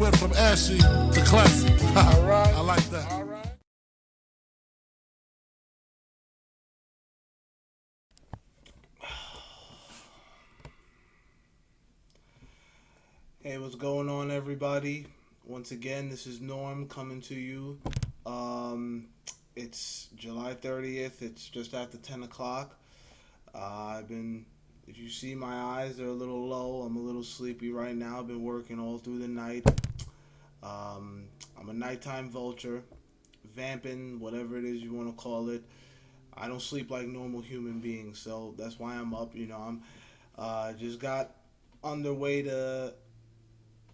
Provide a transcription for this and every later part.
went from ashy to classy. All right. I like that. All right. Hey, what's going on, everybody? Once again, this is Norm coming to you. It's July 30th. It's just after 10 o'clock. If you see my eyes, they're a little low. I'm a little sleepy right now. I've been working all through the night. I'm a nighttime vulture, vamping, whatever it is you want to call it. I don't sleep like normal human beings, so that's why I'm up. I'm just got underway to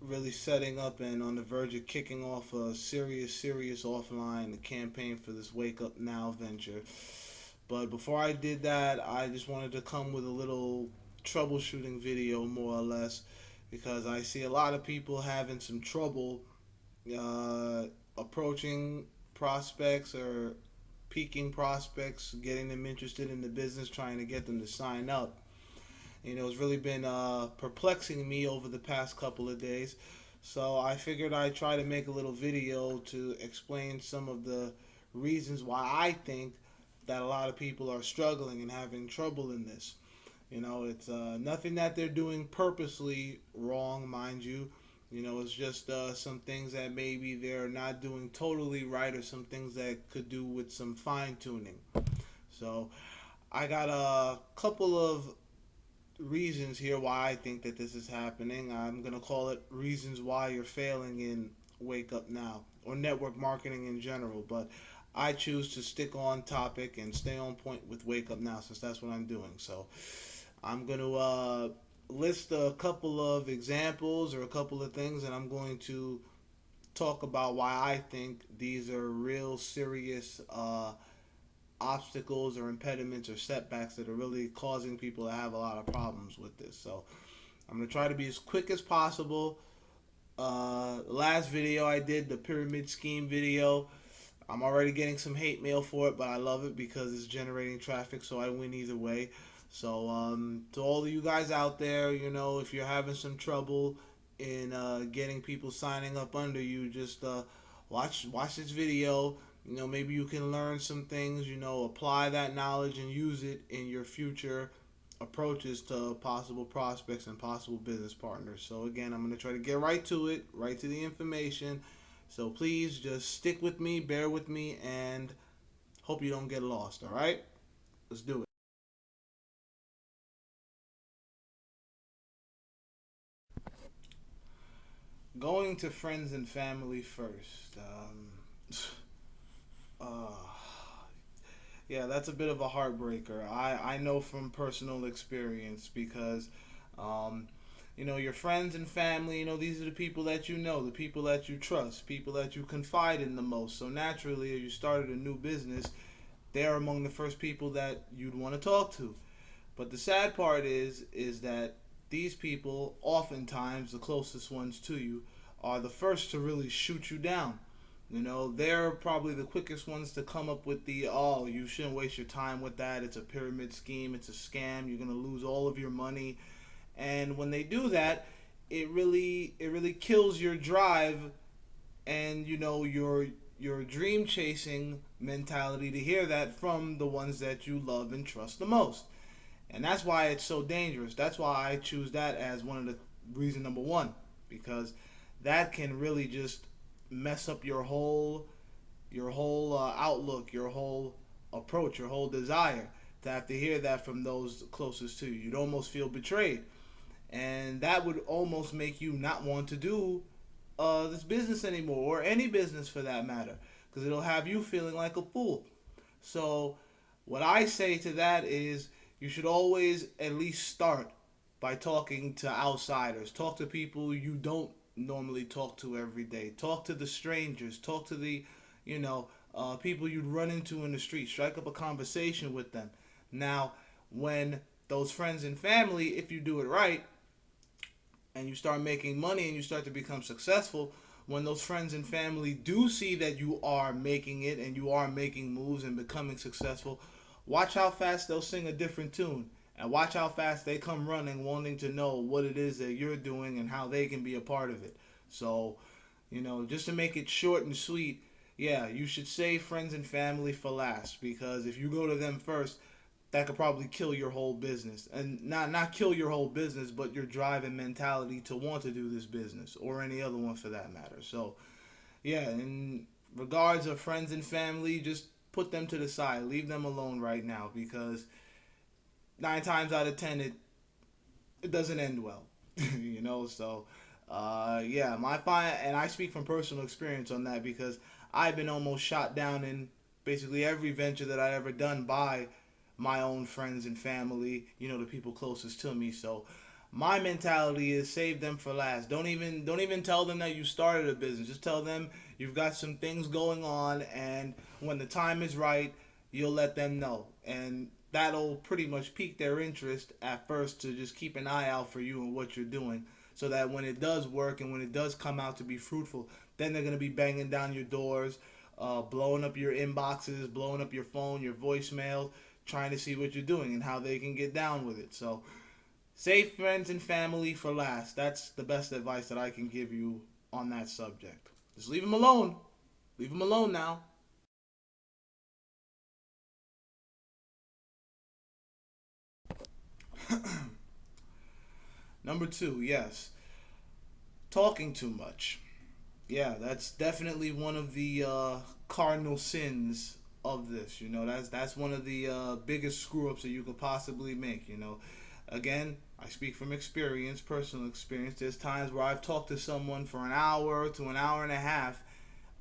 really setting up and on the verge of kicking off a serious offline campaign for this Wake Up Now venture. But before I did that, I just wanted to come with a little troubleshooting video, more or less, because I see a lot of people having some trouble uh, approaching prospects or peaking prospects, getting them interested in the business, trying to get them to sign up. It's really been perplexing me over the past couple of days. So I figured I'd try to make a little video to explain some of the reasons why I think that a lot of people are struggling and having trouble in this. It's nothing that they're doing purposely wrong, mind you. It's just some things that maybe they're not doing totally right, or some things that could do with some fine tuning. So I got a couple of reasons here why I think that this is happening. I'm going to call it reasons why you're failing in Wake Up Now, or network marketing in general. But I choose to stick on topic and stay on point with Wake Up Now, since that's what I'm doing. So I'm going to list a couple of examples or a couple of things, and I'm going to talk about why I think these are real serious obstacles or impediments or setbacks that are really causing people to have a lot of problems with this. So I'm going to try to be as quick as possible. Last video I did, the pyramid scheme video, I'm already getting some hate mail for it, but I love it because it's generating traffic, so I win either way. So to all of you guys out there, if you're having some trouble in getting people signing up under you, just watch this video. Maybe you can learn some things, apply that knowledge and use it in your future approaches to possible prospects and possible business partners. So again, I'm going to try to get right to it, right to the information. So please just stick with me, bear with me, and hope you don't get lost, all right? Let's do it. Going to friends and family first. Uh, yeah, that's a bit of a heartbreaker. I know from personal experience because, your friends and family, these are the people that the people that you trust, people that you confide in the most. So naturally, if you started a new business, they're among the first people that you'd want to talk to. But the sad part is that these people, oftentimes the closest ones to you, are the first to really shoot you down. They're probably the quickest ones to come up with oh, you shouldn't waste your time with that. It's a pyramid scheme. It's a scam. You're going to lose all of your money. And when they do that, it really kills your drive and, your dream chasing mentality to hear that from the ones that you love and trust the most. And that's why it's so dangerous. That's why I choose that as one of the reason number one, because that can really just mess up your whole outlook, your whole approach, your whole desire to have to hear that from those closest to you. You'd almost feel betrayed, and that would almost make you not want to do this business anymore, or any business for that matter, because it'll have you feeling like a fool. So what I say to that is, you should always at least start by talking to outsiders. Talk to people you don't normally talk to every day. Talk to the strangers. Talk to the, people you'd run into in the street. Strike up a conversation with them. Now, when those friends and family, if you do it right, and you start making money and you start to become successful, when those friends and family do see that you are making it and you are making moves and becoming successful, watch how fast they'll sing a different tune. And watch how fast they come running, wanting to know what it is that you're doing and how they can be a part of it. So Just to make it short and sweet, yeah, you should save friends and family for last, because if you go to them first, that could probably kill your whole business. And not kill your whole business, but your drive and mentality to want to do this business or any other one for that matter. So, yeah, in regards of friends and family, just put them to the side. Leave them alone right now, because 9 times out of 10 it doesn't end well. So yeah, and I speak from personal experience on that, because I've been almost shot down in basically every venture that I ever done by my own friends and family, the people closest to me. So my mentality is save them for last. Don't even tell them that you started a business. Just tell them you've got some things going on, and when the time is right, you'll let them know. And that'll pretty much pique their interest at first, to just keep an eye out for you and what you're doing, so that when it does work and when it does come out to be fruitful, then they're going to be banging down your doors, blowing up your inboxes, blowing up your phone, your voicemail, trying to see what you're doing and how they can get down with it. So save friends and family for last. That's the best advice that I can give you on that subject. Just leave them alone. Leave them alone now. Number two, yes, talking too much. Yeah, that's definitely one of the cardinal sins of this. That's one of the biggest screw ups that you could possibly make. Again, I speak from experience, personal experience. There's times where I've talked to someone for an hour to an hour and a half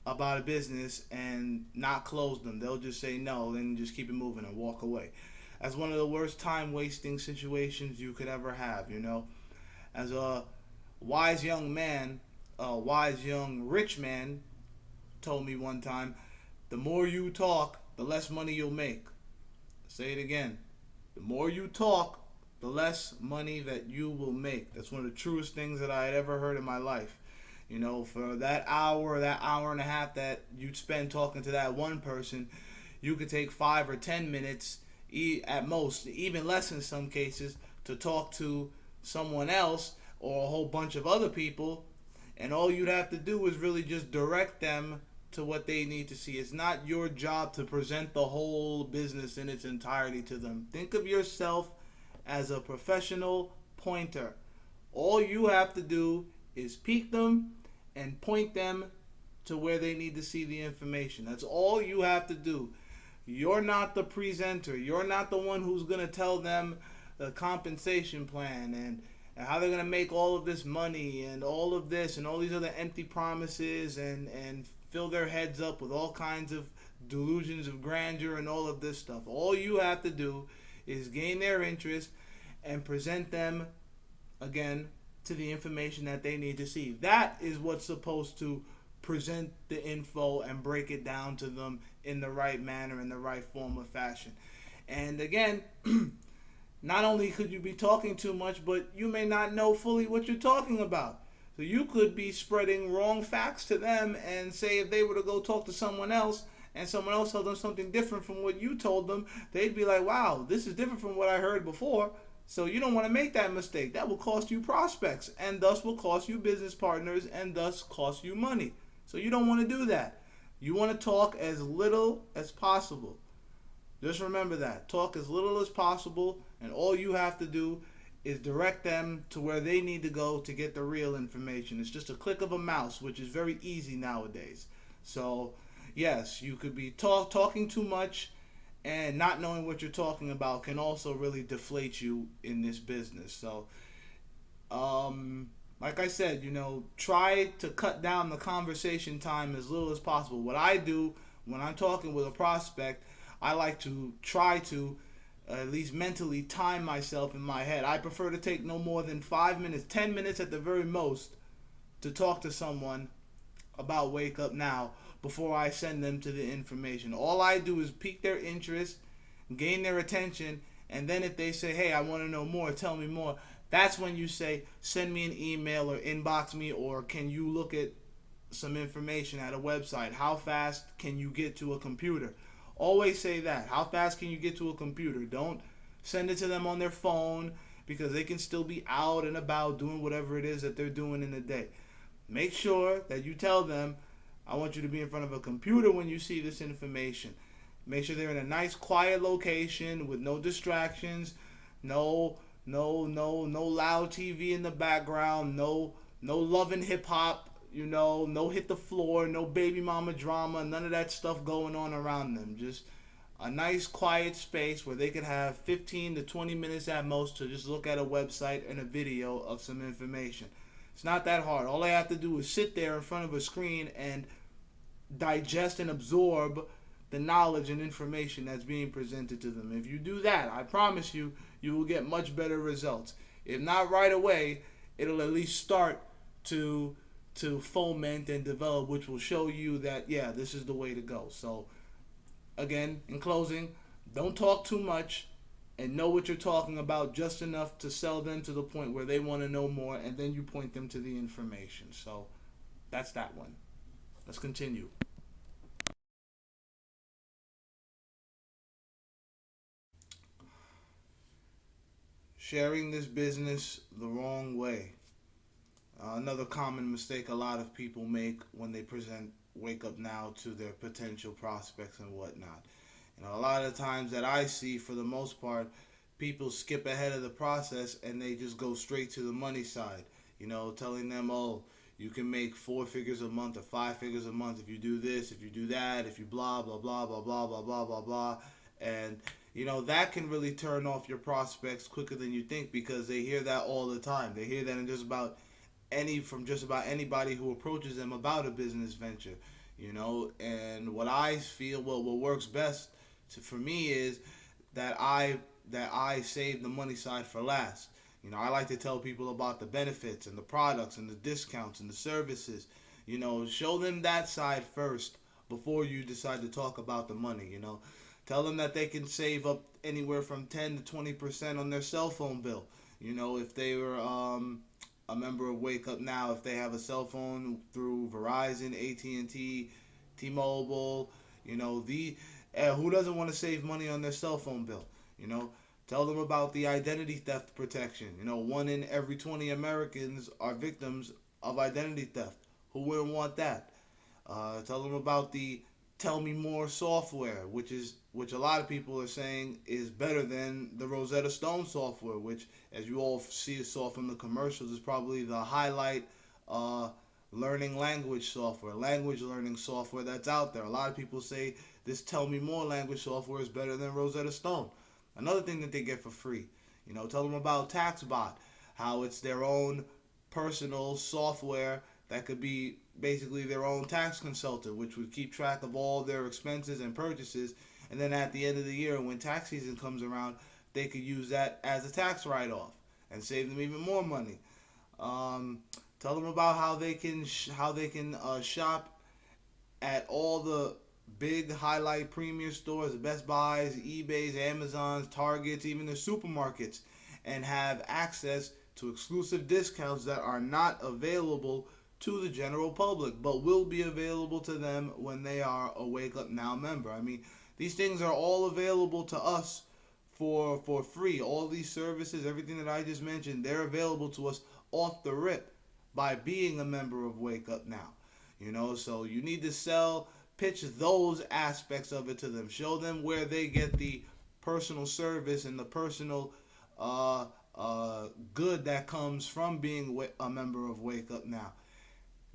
about a business and not close them. They'll just say no, then just keep it moving and walk away. That's one of the worst time wasting situations you could ever have. As a wise young man, a wise young rich man told me one time, the more you talk, the less money you'll make. Say it again. The more you talk, the less money that you will make. That's one of the truest things that I had ever heard in my life. For that hour and a half that you'd spend talking to that one person, you could take 5 or 10 minutes, at most, even less in some cases, to talk to someone else or a whole bunch of other people, and all you'd have to do is really just direct them to what they need to see. It's not your job to present the whole business in its entirety to them. Think of yourself as a professional pointer. All you have to do is peek them and point them to where they need to see the information. That's all you have to do. You're not the presenter. You're not the one who's going to tell them the compensation plan and how they're going to make all of this money and all of this and all these other empty promises, and fill their heads up with all kinds of delusions of grandeur and all of this stuff. All you have to do is gain their interest and present them, again, to the information that they need to see. That is what's supposed to present the info and break it down to them in the right manner, in the right form of fashion. And again, not only could you be talking too much, but you may not know fully what you're talking about. So you could be spreading wrong facts to them, and say if they were to go talk to someone else and someone else told them something different from what you told them, they'd be like, wow, this is different from what I heard before. So you don't want to make that mistake. That will cost you prospects, and thus will cost you business partners, and thus cost you money. So you don't want to do that. You want to talk as little as possible. Just remember that. Talk as little as possible, and all you have to do is direct them to where they need to go to get the real information. It's just a click of a mouse, which is very easy nowadays. So, yes, you could be talking too much, and not knowing what you're talking about can also really deflate you in this business. So, like I said, try to cut down the conversation time as little as possible. What I do when I'm talking with a prospect, I like to try to at least mentally time myself in my head. I prefer to take no more than 5 minutes, 10 minutes at the very most, to talk to someone about Wake Up Now before I send them to the information. All I do is pique their interest, gain their attention, and then if they say, hey, I want to know more, tell me more, that's when you say, send me an email or inbox me, or can you look at some information at a website? How fast can you get to a computer? Always say that. How fast can you get to a computer? Don't send it to them on their phone, because they can still be out and about doing whatever it is that they're doing in the day. Make sure that you tell them, I want you to be in front of a computer when you see this information. Make sure they're in a nice quiet location with no distractions, no no loud TV in the background, no love and hip hop, no hit the floor, no baby mama drama, none of that stuff going on around them. Just a nice quiet space where they could have 15 to 20 minutes at most to just look at a website and a video of some information. It's not that hard. All they have to do is sit there in front of a screen and digest and absorb the knowledge and information that's being presented to them. If you do that, I promise you, you will get much better results. If not right away, it'll at least start to foment and develop, which will show you that, yeah, this is the way to go. So again, in closing, don't talk too much and know what you're talking about just enough to sell them to the point where they want to know more, and then you point them to the information. So that's that one. Let's continue. Sharing this business the wrong way. Another common mistake a lot of people make when they present Wake Up Now to their potential prospects and whatnot. A lot of times that I see, for the most part, people skip ahead of the process and they just go straight to the money side. Telling them, oh, you can make 4 figures a month or 5 figures a month if you do this, if you do that, if you blah, blah, blah, blah, blah, blah, blah, blah, blah. And, that can really turn off your prospects quicker than you think, because they hear that all the time. They hear that in just about anybody who approaches them about a business venture. And what I feel, well, what works best for me is that I save the money side for last. I like to tell people about the benefits and the products and the discounts and the services. Show them that side first before you decide to talk about the money. Tell them that they can save up anywhere from 10 to 20% on their cell phone bill. If they were a member of Wake Up Now, if they have a cell phone through Verizon, AT&T, T-Mobile, who doesn't want to save money on their cell phone bill? Tell them about the identity theft protection. 1 in every 20 Americans are victims of identity theft. Who wouldn't want that? Tell them about the Tell Me More software, which a lot of people are saying is better than the Rosetta Stone software, which, as you all saw from the commercials, is probably the highlight learning language learning software that's out there. A lot of people say this Tell Me More language software is better than Rosetta Stone. Another thing that they get for free, tell them about TaxBot, how it's their own personal software that could be basically their own tax consultant, which would keep track of all their expenses and purchases. And then at the end of the year, when tax season comes around, they could use that as a tax write-off and save them even more money. Tell them about how they can shop at all the big highlight premier stores, the Best Buys, eBays, Amazons, Targets, even the supermarkets, and have access to exclusive discounts that are not available to the general public, but will be available to them when they are a Wake Up Now member. These things are all available to us for free. All these services, everything that I just mentioned, they're available to us off the rip by being a member of Wake Up Now. So you need to pitch those aspects of it to them. Show them where they get the personal service and the personal good that comes from being a member of Wake Up Now.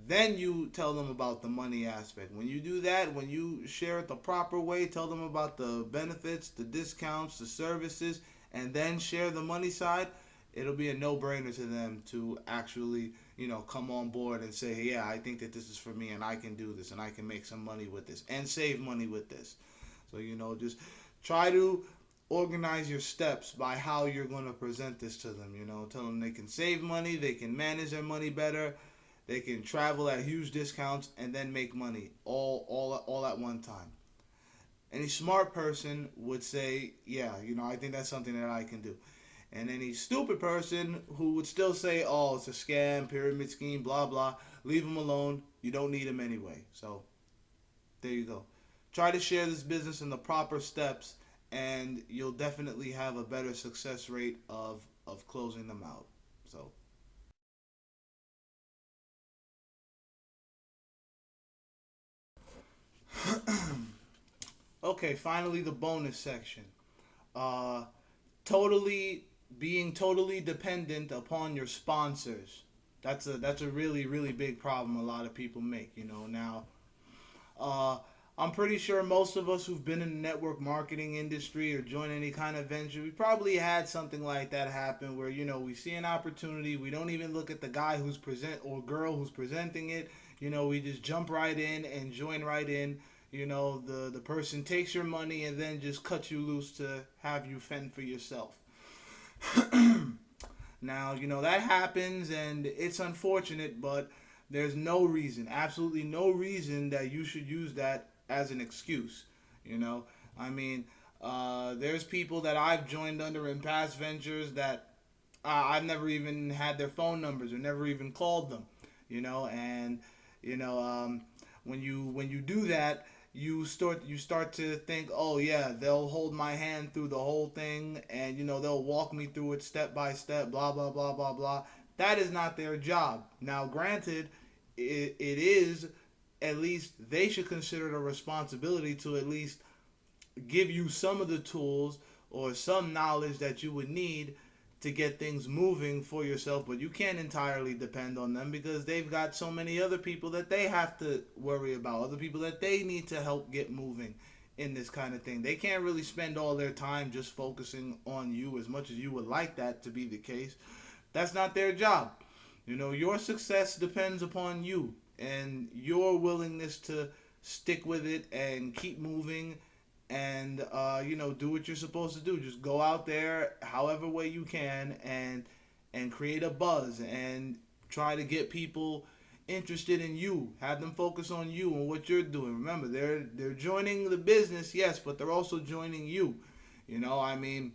Then you tell them about the money aspect. When you do that, when you share it the proper way, tell them about the benefits, the discounts, the services, and then share the money side, it'll be a no-brainer to them to actually, come on board and say, hey, yeah, I think that this is for me and I can do this and I can make some money with this and save money with this. So, just try to organize your steps by how you're going to present this to them. Tell them they can save money, they can manage their money better, they can travel at huge discounts and then make money all at one time. Any smart person would say, yeah, I think that's something that I can do. And any stupid person who would still say, oh, it's a scam, pyramid scheme, blah, blah, leave them alone. You don't need them anyway. So there you go. Try to share this business in the proper steps, and you'll definitely have a better success rate of closing them out. So Okay, finally the bonus section. Uh, totally being totally dependent upon your sponsors. That's a really really big problem a lot of people make. Now, uh, I'm pretty sure most of us who've been in the network marketing industry or joined any kind of venture, we probably had something like that happen where we see an opportunity, we don't even look at the guy who's present or girl who's presenting it. We just jump right in and join right in. The person takes your money and then just cuts you loose to have you fend for yourself. Now, that happens and it's unfortunate, but there's no reason, absolutely no reason that you should use that as an excuse. You know, I mean, there's people that I've joined under in past ventures that I've never even had their phone numbers or never even called them. And you know, when you do that, you start to think, oh yeah, they'll hold my hand through the whole thing, and they'll walk me through it step by step, blah blah blah blah blah. That is not their job. Now, granted, it is, at least they should consider it a responsibility to at least give you some of the tools or some knowledge that you would need to get things moving for yourself, but you can't entirely depend on them because they've got so many other people that they have to worry about, other people that they need to help get moving in this kind of thing. They can't really spend all their time just focusing on you as much as you would like that to be the case. That's not their job. Your success depends upon you and your willingness to stick with it and keep moving and do what you're supposed to do. Just go out there however way you can and create a buzz and try to get people interested in you. Have them focus on you and what you're doing. Remember, they're joining the business, yes, but they're also joining you. I mean,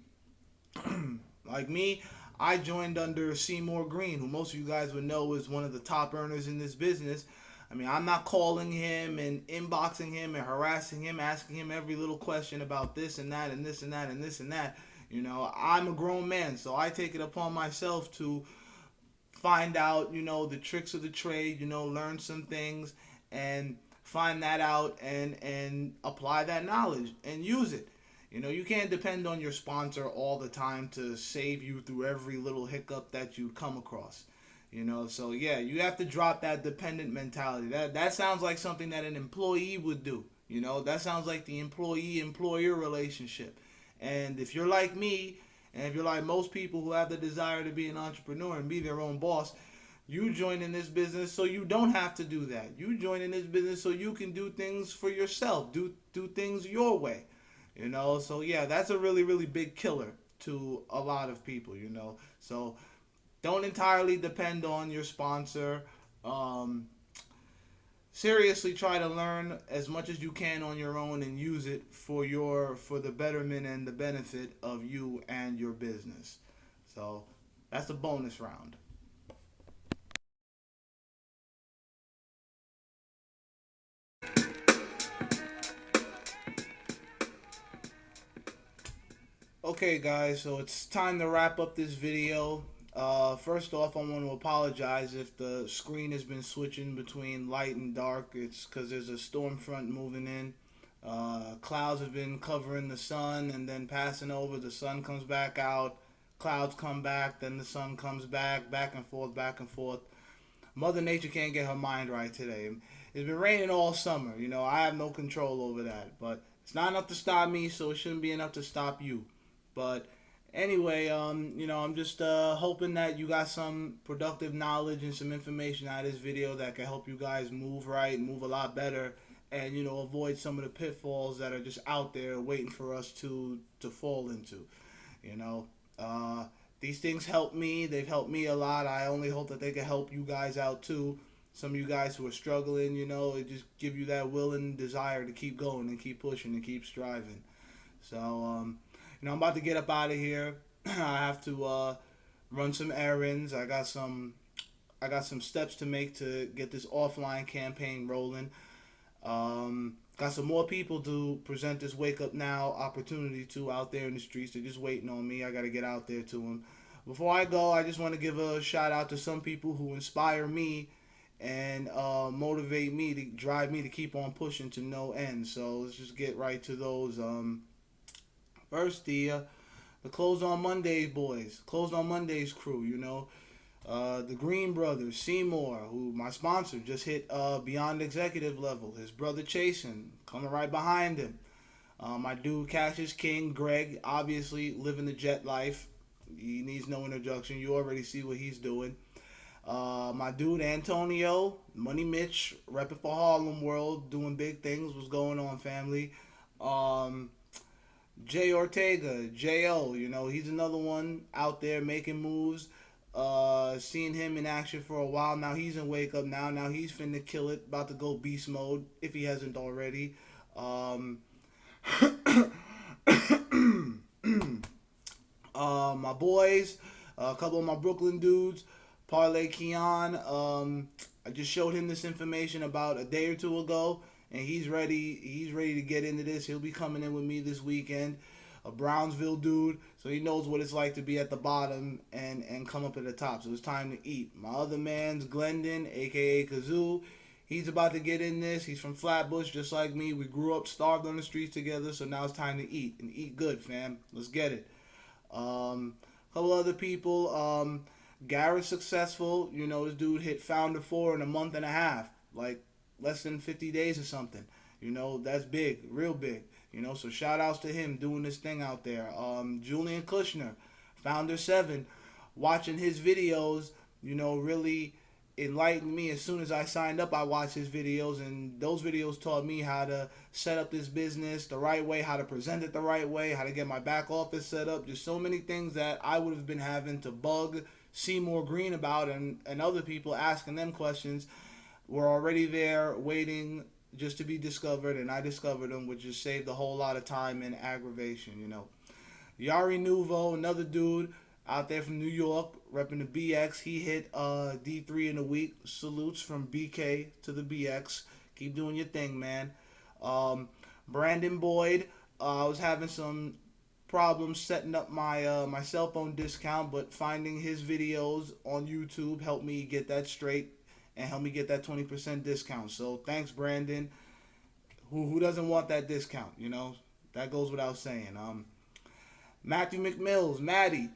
like me, I joined under Seymour Green, who most of you guys would know is one of the top earners in this business. I mean, I'm not calling him and inboxing him and harassing him, asking him every little question about this and that and this and that and this and that. I'm a grown man, so I take it upon myself to find out, the tricks of the trade, learn some things and find that out and apply that knowledge and use it. You can't depend on your sponsor all the time to save you through every little hiccup that you come across. So yeah, you have to drop that dependent mentality. That sounds like something that an employee would do. That sounds like the employee-employer relationship. And if you're like me, and if you're like most people who have the desire to be an entrepreneur and be their own boss, you join in this business so you don't have to do that. You join in this business so you can do things for yourself, do things your way. So yeah, that's a really really big killer to a lot of people. So don't entirely depend on your sponsor. Seriously, try to learn as much as you can on your own and use it for the betterment and the benefit of you and your business. So that's the bonus round. Okay, guys, so it's time to wrap up this video. First off, I want to apologize if the screen has been switching between light and dark. It's because there's a storm front moving in. Clouds have been covering the sun and then passing over. The sun comes back out. Clouds come back, then the sun comes back and forth, back and forth. Mother Nature can't get her mind right today. It's been raining all summer. I have no control over that. But it's not enough to stop me, so it shouldn't be enough to stop you. But anyway, I'm just hoping that you got some productive knowledge and some information out of this video that can help you guys move right, move a lot better, and avoid some of the pitfalls that are just out there waiting for us to fall into. You know, these things help me. They've helped me a lot. I only hope that they can help you guys out too. Some of you guys who are struggling, it just give you that will and desire to keep going and keep pushing and keep striving. So, I'm about to get up out of here. I have to run some errands. I got some steps to make to get this offline campaign rolling. Got some more people to present this Wake Up Now opportunity to out there in the streets. They're just waiting on me. I got to get out there to them. Before I go, I just want to give a shout out to some people who inspire me and motivate me to drive me to keep on pushing to no end. So let's just get right to those. First, the Closed on Mondays boys, Closed on Mondays crew. The Green brothers, Seymour, who my sponsor just hit beyond executive level. His brother Chasen coming right behind him. My dude Cassius King, Greg, obviously living the jet life. He needs no introduction. You already see what he's doing. My dude Antonio, Money Mitch, repping for Harlem World, doing big things. What's going on, family? Um, Jay Ortega, J.O., he's another one out there making moves. Seeing him in action for a while. Now he's in Wake Up Now. Now he's finna kill it. About to go beast mode if he hasn't already. My boys, a couple of my Brooklyn dudes, Parlay Keon. I just showed him this information about a day or two ago, and he's ready. He's ready to get into this. He'll be coming in with me this weekend. A Brownsville dude, so he knows what it's like to be at the bottom and come up at the top. So it's time to eat. My other man's Glendon, aka Kazoo. He's about to get in this. He's from Flatbush, just like me. We grew up starved on the streets together, so now it's time to eat and eat good, fam. Let's get it. A couple other people. Garrett's successful. This dude hit Founder 4 in a month and a half, like less than 50 days or something. That's big, real big. So shout outs to him doing this thing out there. Julian Kushner, Founder 7, watching his videos, really enlightened me. As soon as I signed up, I watched his videos, and those videos taught me how to set up this business the right way, how to present it the right way, how to get my back office set up. Just so many things that I would have been having to bug Seymour Green about, and other people asking them questions were already there waiting just to be discovered, and I discovered them, which just saved a whole lot of time and aggravation. Yari Nuvo, another dude out there from New York, repping the BX. He hit D3 in a week. Salutes from BK to the BX. Keep doing your thing, man. Brandon Boyd, I was having some problems setting up my cell phone discount, but finding his videos on YouTube helped me get that straight and help me get that 20% discount. So thanks, Brandon. Who doesn't want that discount? That goes without saying. Matthew McMills, Maddie.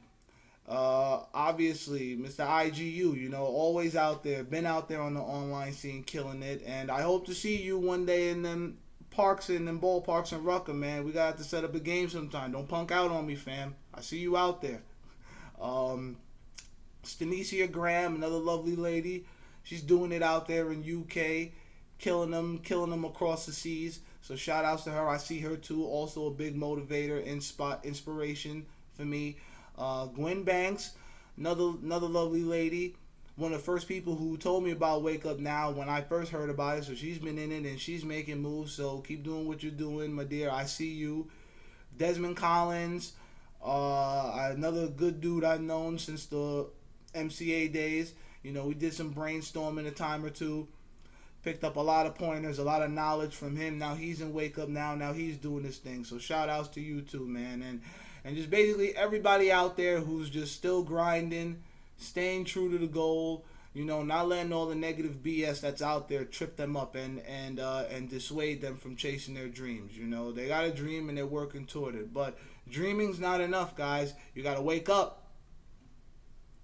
Obviously, Mr. IGU, always out there, been out there on the online scene, killing it. And I hope to see you one day in them parks, in them ballparks in Rucker, man. We got to set up a game sometime. Don't punk out on me, fam. I see you out there. Stanicia Graham, another lovely lady. She's doing it out there in UK, killing them across the seas. So shout outs to her. I see her too. Also a big motivator, inspiration for me. Gwen Banks, another lovely lady. One of the first people who told me about Wake Up Now when I first heard about it. So she's been in it and she's making moves. So keep doing what you're doing, my dear. I see you. Desmond Collins, another good dude I've known since the MCA days. We did some brainstorming a time or two. Picked up a lot of pointers, a lot of knowledge from him. Now he's in Wake Up Now. Now he's doing this thing. So shout outs to you too, man. And just basically everybody out there who's just still grinding, staying true to the goal, not letting all the negative BS that's out there trip them up and dissuade them from chasing their dreams. They got a dream and they're working toward it. But dreaming's not enough, guys. You got to wake up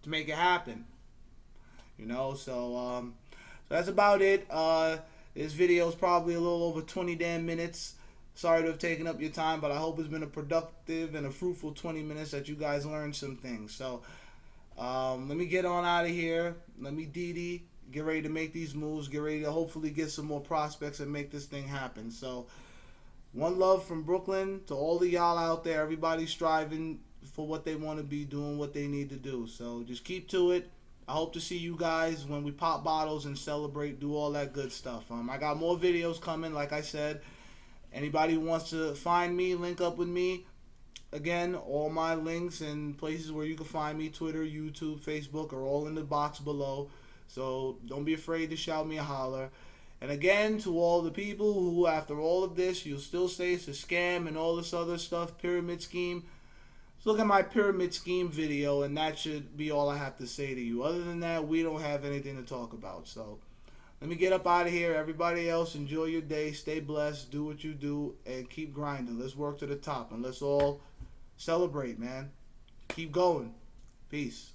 to make it happen. So that's about it. This video is probably a little over 20 damn minutes. Sorry to have taken up your time, but I hope it's been a productive and a fruitful 20 minutes that you guys learned some things. So let me get on out of here. Let me DD, get ready to make these moves, get ready to hopefully get some more prospects and make this thing happen. So one love from Brooklyn to all of y'all out there. Everybody's striving for what they want to be, doing what they need to do. So just keep to it. I hope to see you guys when we pop bottles and celebrate, do all that good stuff. I got more videos coming, like I said. Anybody who wants to find me, link up with me. Again, all my links and places where you can find me, Twitter, YouTube, Facebook, are all in the box below. So don't be afraid to shout me a holler. And again, to all the people who, after all of this, you'll still say it's a scam and all this other stuff, pyramid scheme. So look at my pyramid scheme video, and that should be all I have to say to you. Other than that, we don't have anything to talk about. So Let me get up out of here. Everybody else, enjoy your day. Stay blessed. Do what you do and keep grinding. Let's work to the top and let's all celebrate, man. Keep going. Peace.